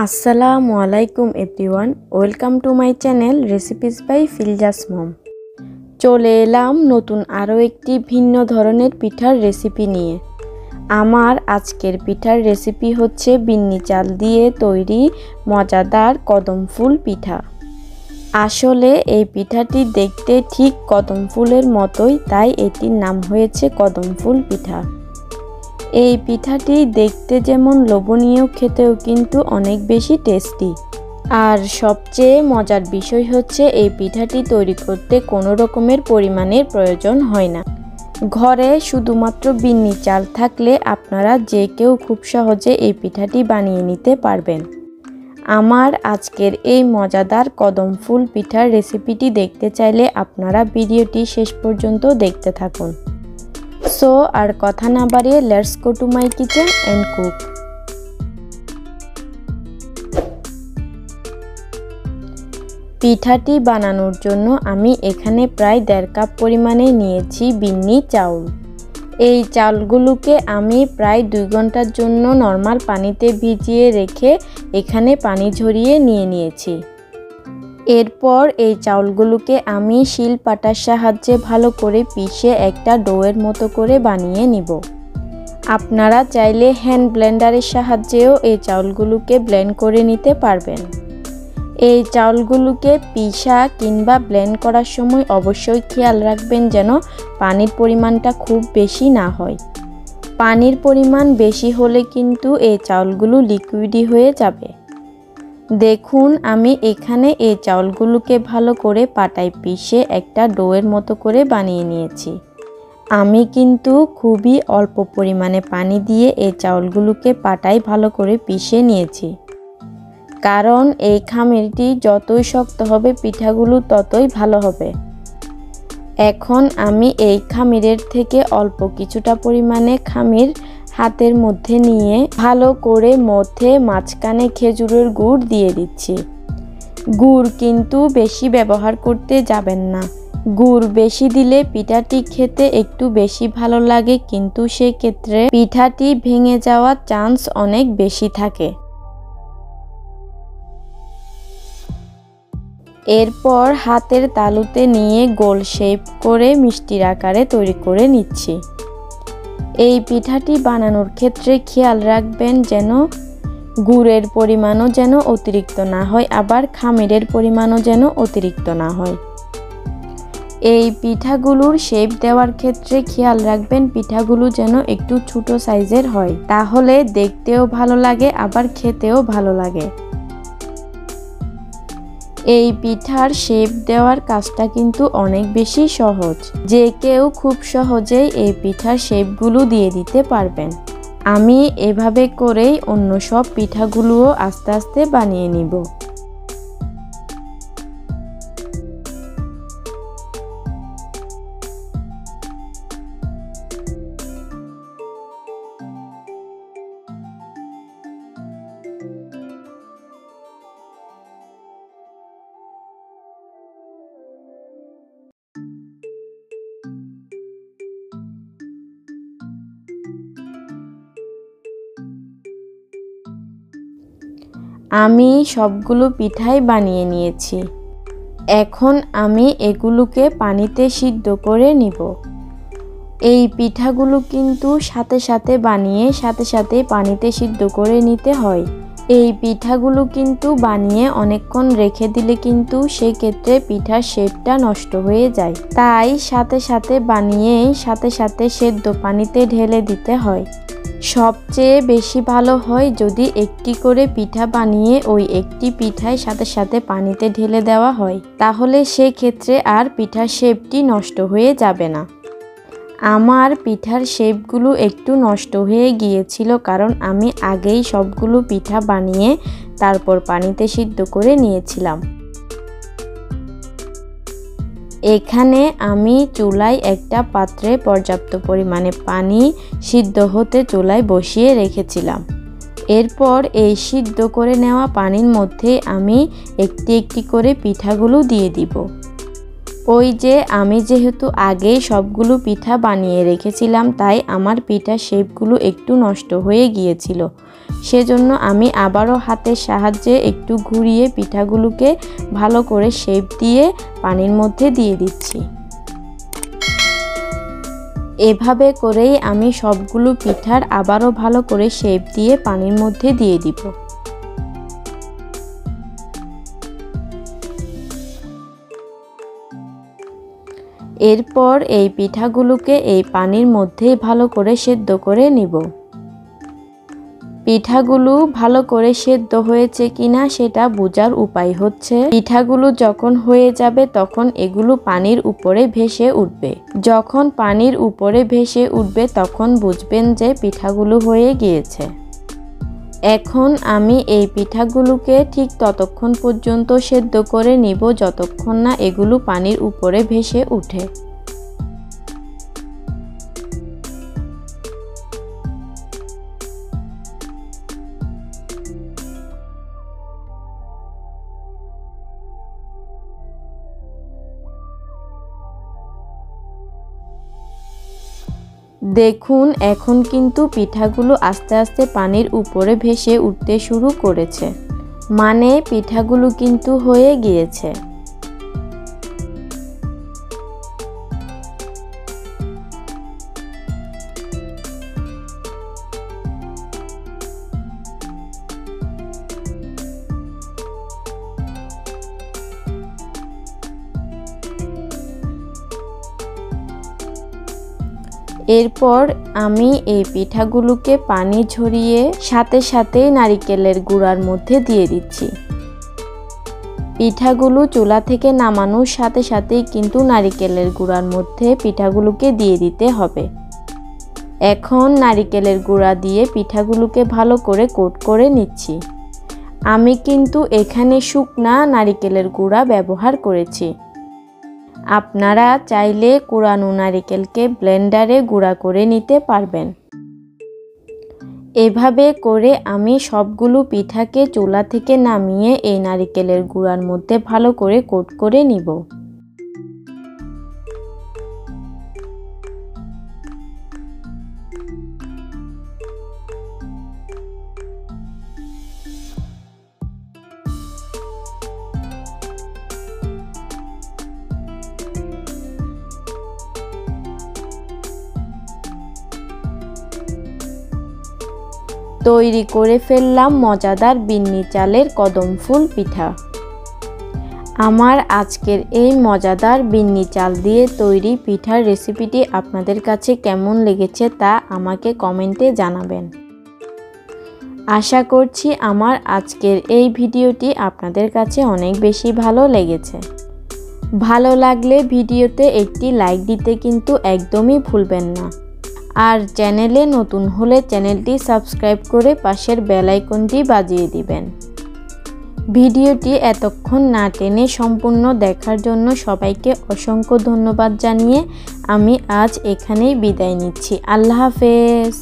আসসালামু আলাইকুম everyone, welcome to my channel recipes by Filza's mom. চলে এলাম নতুন আরও একটি ভিন্ন ধরনের পিঠার রেসিপি নিয়ে। আমার আজকের পিঠার রেসিপি হচ্ছে বিন্নি চাল দিয়ে তৈরি মজাদার কদম ফুল পিঠা। আসলে এই পিঠাটি দেখতে ঠিক কদম ফুলের মতোই, তাই এটির নাম হয়েছে কদম ফুল পিঠা। এই পিঠাটি দেখতে যেমন লোভনীয়, খেতেও কিন্তু অনেক বেশি টেস্টি। আর সবচেয়ে মজার বিষয় হচ্ছে এই পিঠাটি তৈরি করতে কোনো রকমের পরিমাণের প্রয়োজন হয় না। ঘরে শুধুমাত্র বিন্নি চাল থাকলে আপনারা যে কেউ খুব সহজে এই পিঠাটি বানিয়ে নিতে পারবেন। আমার আজকের এই মজাদার কদম ফুল পিঠার রেসিপিটি দেখতে চাইলে আপনারা ভিডিওটি শেষ পর্যন্ত দেখতে থাকুন। সো আর কথা না বাড়িয়ে let's go to my kitchen and cook. পিঠাটি বানানোর জন্য আমি এখানে প্রায় 1.5 কাপ পরিমাণে নিয়েছি বিন্নি চাউল। এই চাউলগুলোকে আমি প্রায় 2 ঘন্টার জন্য নর্মাল পানিতে ভিজিয়ে রেখে এখানে পানি ঝরিয়ে নিয়েছি। এরপর এই চাউলগুলোকে আমি শিলপাটার সাহায্যে ভালো করে পিষে একটা ডোয়ের মতো করে বানিয়ে নিব। আপনারা চাইলে হ্যান্ড ব্লেন্ডারের সাহায্যেও এই চাউলগুলোকে ব্লেন্ড করে নিতে পারবেন। এই চাউলগুলোকে পিষা কিংবা ব্লেন্ড করার সময় অবশ্যই খেয়াল রাখবেন যেন পানির পরিমাণটা খুব বেশি না হয়। পানির পরিমাণ বেশি হলে কিন্তু এই চাউলগুলো লিকুইডি হয়ে যাবে। দেখুন, আমি এখানে এই চাউলগুলোকে ভালো করে পাটায় পিষে একটা ডোয়ের মতো করে বানিয়ে নিয়েছি। আমি কিন্তু খুবই অল্প পরিমাণে পানি দিয়ে এই চাউলগুলোকে পাটায় ভালো করে পিষে নিয়েছি, কারণ এই খামিরটি যতই শক্ত হবে পিঠাগুলো ততই ভালো হবে। এখন আমি এই খামিরের থেকে অল্প কিছুটা পরিমাণে খামির হাতের মধ্যে নিয়ে ভালো করে মধ্যে মাঝখানে খেজুরের গুড় দিয়ে দিচ্ছি। গুড় কিন্তু বেশি ব্যবহার করতে যাবেন না। গুড় বেশি দিলে পিঠাটি খেতে একটু বেশি ভালো লাগে, কিন্তু সেক্ষেত্রে পিঠাটি ভেঙে যাওয়ার চান্স অনেক বেশি থাকে। এরপর হাতের তালুতে নিয়ে গোল শেপ করে মিষ্টির আকারে তৈরি করে নিচ্ছি। এই পিঠাটি বানানোর ক্ষেত্রে খেয়াল রাখবেন যেন গুড়ের পরিমাণও যেন অতিরিক্ত না হয়, আবার খামিরের পরিমাণও যেন অতিরিক্ত না হয়। এই পিঠাগুলোর শেপ দেওয়ার ক্ষেত্রে খেয়াল রাখবেন পিঠাগুলো যেন একটু ছোট সাইজের হয়, তাহলে দেখতেও ভালো লাগে আবার খেতেও ভালো লাগে। এই পিঠার শেপ দেওয়ার কাজটা কিন্তু অনেক বেশি সহজ, যে কেউ খুব সহজেই এই পিঠার শেপগুলো দিয়ে দিতে পারবেন। আমি এভাবে করেই অন্য সব পিঠাগুলোও আস্তে আস্তে বানিয়ে নিব। আমি সবগুলো পিঠাই বানিয়ে নিয়েছি। এখন আমি এগুলোকে পানিতে সিদ্ধ করে নিব। এই পিঠাগুলো কিন্তু সাথে সাথে বানিয়ে সাথে সাথে পানিতে সিদ্ধ করে নিতে হয়। এই পিঠাগুলো কিন্তু বানিয়ে অনেকক্ষণ রেখে দিলে কিন্তু সেই ক্ষেত্রে পিঠার শেপটা নষ্ট হয়ে যায়, তাই সাথে সাথে বানিয়ে সাথে সাথে সেদ্ধ পানিতে ঢেলে দিতে হয়। সবচেয়ে বেশি ভালো হয় যদি একটি করে পিঠা বানিয়ে ওই একটি পিঠায় সাথে সাথে পানিতে ঢেলে দেওয়া হয়, তাহলে সেক্ষেত্রে আর পিঠার শেপটি নষ্ট হয়ে যাবে না। আমার পিঠার শেপগুলো একটু নষ্ট হয়ে গিয়েছিল, কারণ আমি আগেই সবগুলো পিঠা বানিয়ে তারপর পানিতে সিদ্ধ করে নিয়েছিলাম। এখানে আমি চুলায় একটা পাত্রে পর্যাপ্ত পরিমাণে পানি সিদ্ধ হতে চুলায় বসিয়ে রেখেছিলাম। এরপর এই সিদ্ধ করে নেওয়া পানির মধ্যে আমি একটি একটি করে পিঠাগুলো দিয়ে দিব। ওই যে আমি যেহেতু আগেই সবগুলো পিঠা বানিয়ে রেখেছিলাম, তাই আমার পিঠার শেপগুলো একটু নষ্ট হয়ে গিয়েছিল। সেজন্য আমি আবারও হাতের সাহায্যে একটু ঘুরিয়ে পিঠাগুলোকে ভালো করে শেপ দিয়ে পানির মধ্যে দিয়ে দিচ্ছি। এভাবে করেই আমি সবগুলো পিঠার আবারও ভালো করে শেপ দিয়ে পানির মধ্যে দিয়ে দিব। এরপর এই পিঠাগুলোকে এই পানির মধ্যেই ভালো করে সেদ্ধ করে নিব। পিঠাগুলো ভালো করে সেদ্ধ হয়েছে কিনা সেটা বোঝার উপায় হচ্ছে, পিঠাগুলো যখন হয়ে যাবে তখন এগুলো পানির উপরে ভেসে উঠবে। যখন পানির উপরে ভেসে উঠবে তখন বুঝবেন যে পিঠাগুলো হয়ে গিয়েছে। এখন আমি এই পিঠাগুলোকে ঠিক ততক্ষণ পর্যন্ত সেদ্ধ করে নিব যতক্ষণ না এগুলো পানির উপরে ভেসে ওঠে। দেখুন এখন কিন্তু পিঠাগুলো আস্তে আস্তে পানির উপরে ভেসে উঠতে শুরু করেছে, মানে পিঠাগুলো কিন্তু হয়ে গিয়েছে। এরপর আমি এই পিঠাগুলোকে পানি ঝরিয়ে সাথে সাথেই নারিকেলের গুঁড়ার মধ্যে দিয়ে দিচ্ছি। পিঠাগুলো চুলা থেকে নামানোর সাথে সাথেই কিন্তু নারিকেলের গুঁড়ার মধ্যে পিঠাগুলোকে দিয়ে দিতে হবে। এখন নারিকেলের গুঁড়া দিয়ে পিঠাগুলোকে ভালো করে কোট করে নিচ্ছি। আমি কিন্তু এখানে শুকনা নারিকেলের গুঁড়া ব্যবহার করেছি। আপনারা চাইলে কোরানো নারিকেলকে ব্লেন্ডারে গুঁড়া করে নিতে পারবেন। এভাবে করে আমি সবগুলো পিঠাকে চুলা থেকে নামিয়ে এই নারিকেলের গুঁড়ার মধ্যে ভালো করে কোট করে নিব। তৈরি করে ফেললাম মজাদার বিন্নি চালের কদম ফুল পিঠা। আমার আজকের এই মজাদার বিন্নি চাল দিয়ে তৈরি পিঠার রেসিপিটি আপনাদের কাছে কেমন লেগেছে তা আমাকে কমেন্টে জানাবেন। আশা করছি আমার আজকের এই ভিডিওটি আপনাদের কাছে অনেক বেশি ভালো লেগেছে। ভালো লাগলে ভিডিওতে একটি লাইক দিতে কিন্তু একদমই ভুলবেন না। আর চ্যানেলে নতুন হলে চ্যানেলটি সাবস্ক্রাইব করে পাশের বেল আইকনটি বাজিয়ে দিবেন। ভিডিওটি এতক্ষণ না টেনে সম্পূর্ণ দেখার জন্য সবাইকে অসংখ্য ধন্যবাদ জানিয়ে আমি আজ এখানেই বিদায় নিচ্ছি। আল্লাহ হাফেজ।